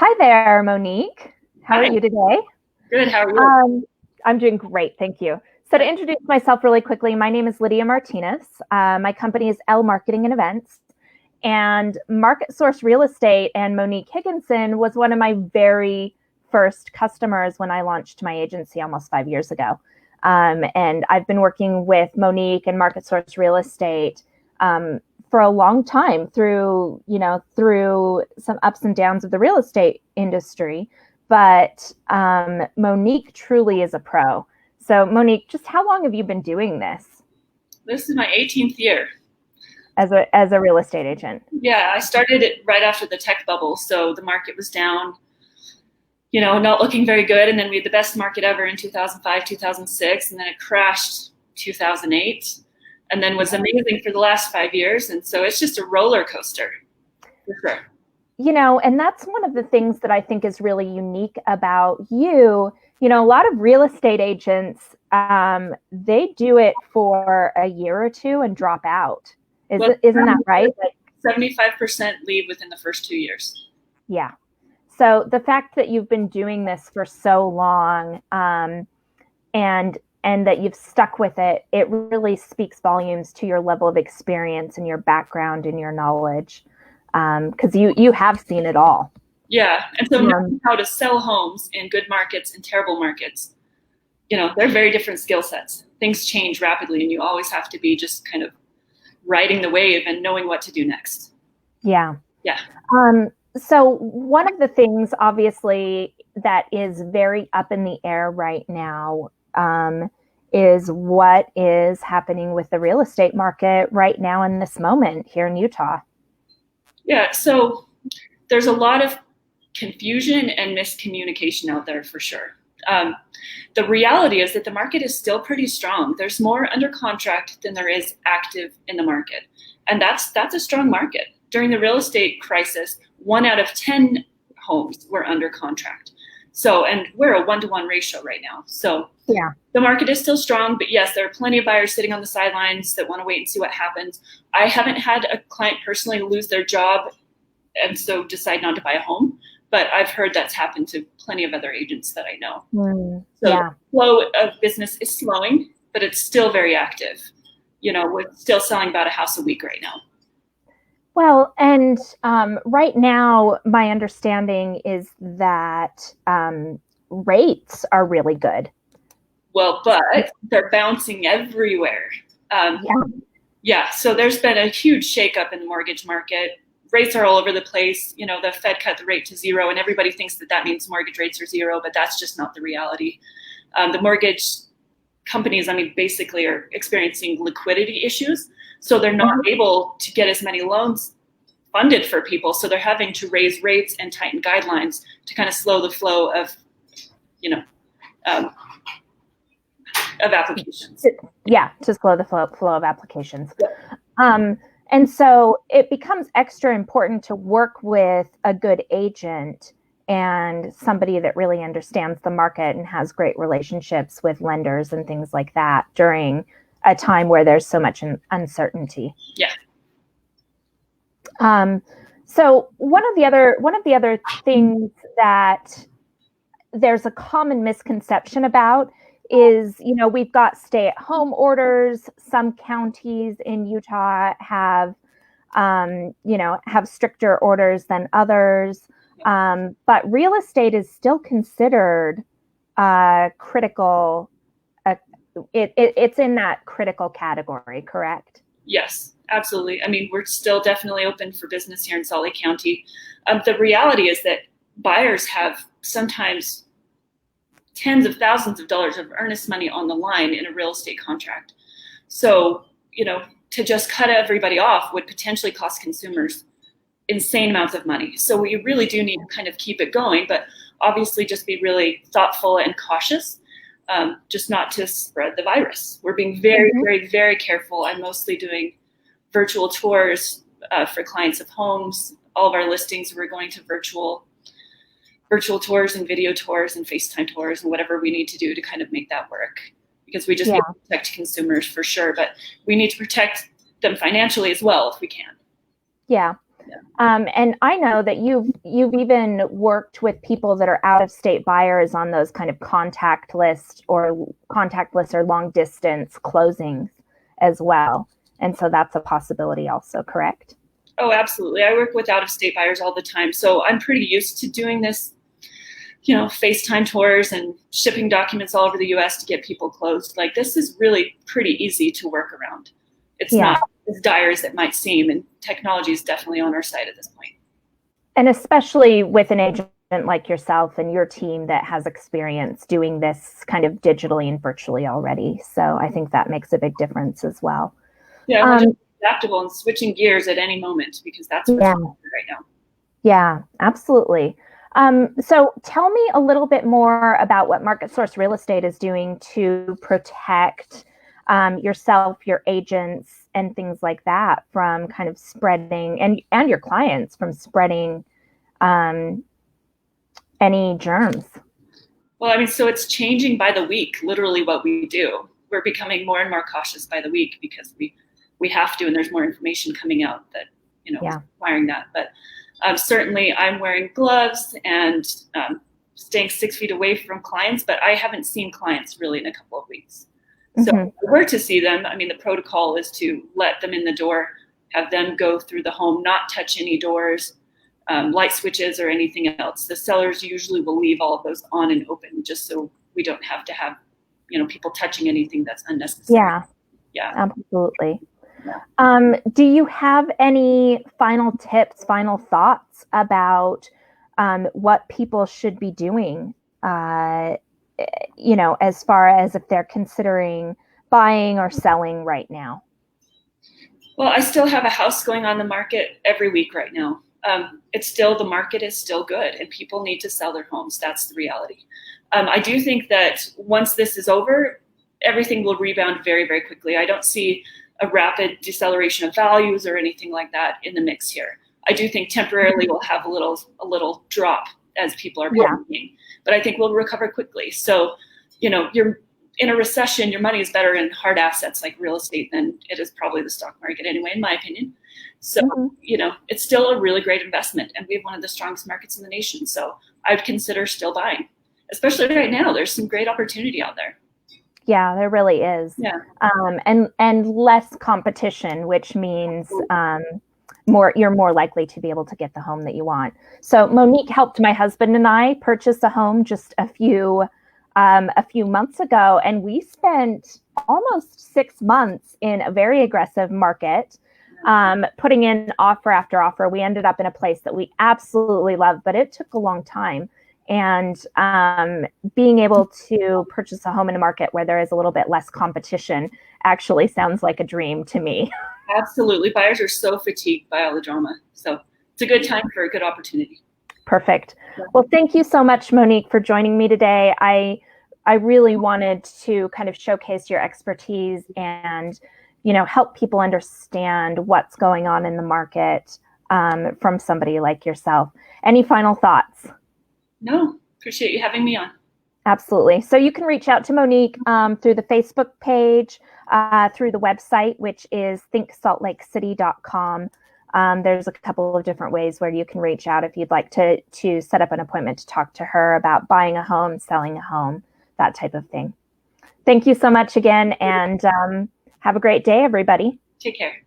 Hi there, Monique. How are Hi. you today? Good. How are you? I'm doing great, thank you. So to introduce myself really quickly, my name is Lydia Martinez. My company is Elle Marketing and Events. And Market Source Real Estate and Monique Higginson was one of my very first customers when I launched my agency almost 5 years ago. And I've been working with Monique and Market Source Real Estate for a long time through some ups and downs of the real estate industry. But Monique truly is a pro. So Monique, just how long have you been doing this? This is my 18th year. As a real estate agent? Yeah, I started it right after the tech bubble. So the market was down, not looking very good. And then we had the best market ever in 2005, 2006. And then it crashed 2008 and then was amazing for the last 5 years. And so it's just a roller coaster for sure. And that's one of the things that I think is really unique about you. A lot of real estate agents, they do it for a year or two and drop out. Isn't that right? 75% leave within the first 2 years. Yeah. So the fact that you've been doing this for so long, and that you've stuck with it, it really speaks volumes to your level of experience and your background and your knowledge. Because you have seen it all. Yeah. And so knowing how to sell homes in good markets and terrible markets, they're very different skill sets. Things change rapidly and you always have to be just kind of riding the wave and knowing what to do next. Yeah. Yeah. So one of the things obviously that is very up in the air right now is what is happening with the real estate market right now in this moment here in Utah. Yeah, so there's a lot of confusion and miscommunication out there for sure. The reality is that the market is still pretty strong. There's more under contract than there is active in the market. And that's a strong market. During the real estate crisis, 1 out of 10 homes were under contract. So, and we're a 1-to-1 ratio right now. So yeah, the market is still strong, but yes, there are plenty of buyers sitting on the sidelines that want to wait and see what happens. I haven't had a client personally lose their job and so decide not to buy a home, but I've heard that's happened to plenty of other agents that I know. So the flow of business is slowing, but it's still very active. We're still selling about a house a week right now. Well, and right now, my understanding is that rates are really good. Well, but they're bouncing everywhere. Yeah, so there's been a huge shakeup in the mortgage market. Rates are all over the place. The Fed cut the rate to 0, and everybody thinks that means mortgage rates are 0, but that's just not the reality. The mortgage companies, basically are experiencing liquidity issues. So they're not able to get as many loans funded for people. So they're having to raise rates and tighten guidelines to kind of slow the flow of, of applications. Yeah, to slow the flow of applications. Yeah. And so it becomes extra important to work with a good agent and somebody that really understands the market and has great relationships with lenders and things like that during a time where there's so much uncertainty. Yeah. So one of the other things that there's a common misconception about is, we've got stay-at-home orders. Some counties in Utah have stricter orders than others. But real estate is still considered critical. It's in that critical category, correct? Yes, absolutely. We're still definitely open for business here in Salt Lake County. The reality is that buyers have sometimes tens of thousands of dollars of earnest money on the line in a real estate contract. So, to just cut everybody off would potentially cost consumers insane amounts of money. So we really do need to kind of keep it going, but obviously just be really thoughtful and cautious, just not to spread the virus. We're being very, very, very careful. I'm mostly doing virtual tours for clients of homes. All of our listings, we're going to virtual tours and video tours and FaceTime tours and whatever we need to do to kind of make that work, because we just need to protect consumers for sure, but we need to protect them financially as well if we can. Yeah. And I know that you've even worked with people that are out of state buyers on those kind of contact list or long distance closings as well. And so that's a possibility also, correct? Oh, absolutely. I work with out of state buyers all the time. So I'm pretty used to doing this, FaceTime tours and shipping documents all over the US to get people closed. Like, this is really pretty easy to work around. It's not as dire as it might seem, and technology is definitely on our side at this point. And especially with an agent like yourself and your team that has experience doing this kind of digitally and virtually already. So I think that makes a big difference as well. Yeah, we're just adaptable and switching gears at any moment, because that's what's happening right now. Yeah, absolutely. So tell me a little bit more about what Market Source Real Estate is doing to protect yourself, your agents, and things like that from kind of spreading, and your clients from spreading any germs. Well, I mean, so it's changing by the week, literally what we do. We're becoming more and more cautious by the week because we have to, and there's more information coming out that, is requiring that. But certainly I'm wearing gloves and staying 6 feet away from clients, but I haven't seen clients really in a couple of weeks. So if we were to see them, I mean, the protocol is to let them in the door, have them go through the home, not touch any doors, light switches or anything else. The sellers usually will leave all of those on and open just so we don't have to have, people touching anything that's unnecessary. Yeah, absolutely. Do you have any final tips, final thoughts about what people should be doing, as far as if they're considering buying or selling right now? Well, I still have a house going on the market every week right now. The market is still good, and people need to sell their homes. That's the reality. I do think that once this is over, everything will rebound very, very quickly. I don't see a rapid deceleration of values or anything like that in the mix here. I do think temporarily we'll have a little drop as people are panicking, but I think we'll recover quickly. So, you're in a recession, your money is better in hard assets like real estate than it is probably the stock market anyway, in my opinion. So, it's still a really great investment, and we have one of the strongest markets in the nation. So I'd consider still buying, especially right now. There's some great opportunity out there. Yeah, there really is. Yeah. And less competition, which means you're more likely to be able to get the home that you want. So Monique helped my husband and I purchase a home just a few months ago, and we spent almost 6 months in a very aggressive market, putting in offer after offer. We ended up in a place that we absolutely loved, but it took a long time. And being able to purchase a home in a market where there is a little bit less competition actually sounds like a dream to me. Absolutely. Buyers are so fatigued by all the drama. So it's a good time for a good opportunity. Perfect. Well, thank you so much, Monique, for joining me today. I really wanted to kind of showcase your expertise and, help people understand what's going on in the market from somebody like yourself. Any final thoughts? No, appreciate you having me on. Absolutely. So you can reach out to Monique through the Facebook page, through the website, which is thinksaltlakecity.com. There's a couple of different ways where you can reach out if you'd like to set up an appointment to talk to her about buying a home, selling a home, that type of thing. Thank you so much again, and have a great day, everybody. Take care.